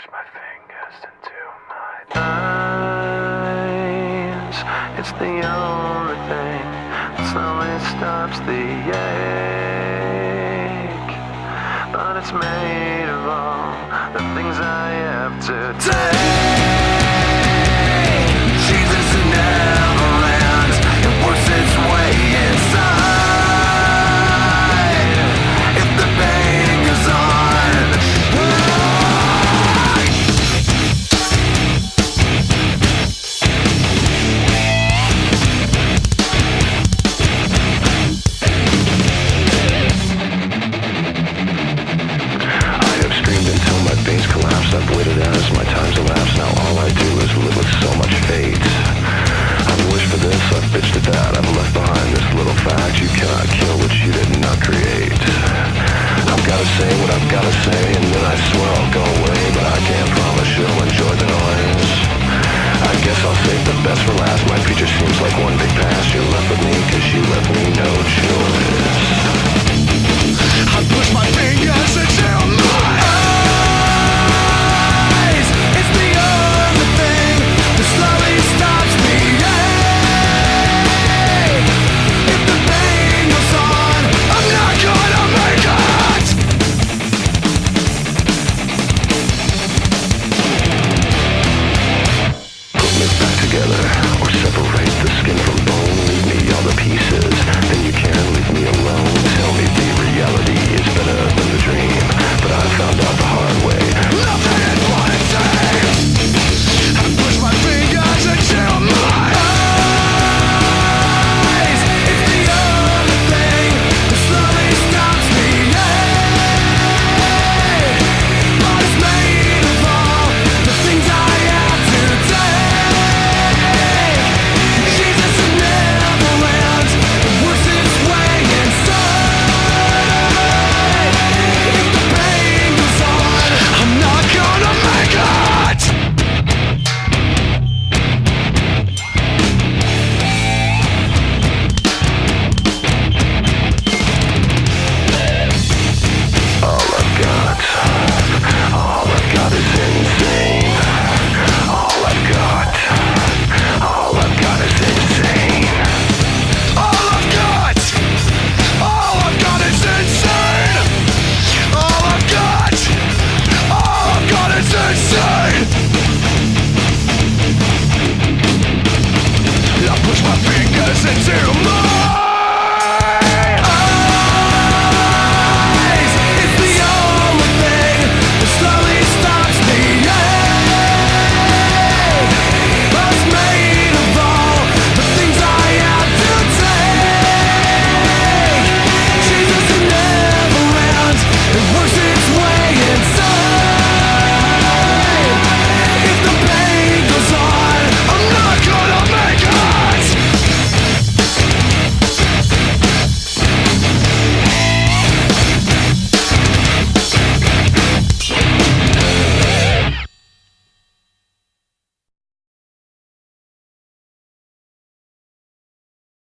push my fingers into my eyes. It's the only thing that slowly stops the ache. But it's made of all the things I have to take. Jesus never ends. It works its way inside. If the pain goes on, collapse, I've waited as my time's elapsed. Now all I do is live with so much fate. I've wished for this, I've bitched at that. I've left behind this little fact: you cannot kill what you did not create. I've gotta say what I've gotta say, and then I swear I'll go away. But I can't promise you'll enjoy the noise. I guess I'll save the best for last. My future seems like one big past. You're left with me cause you left me no choice. I push my fingers into my eyes. It's the only thing that slowly stops me. If the pain goes on, I'm not gonna make it. Put me back together or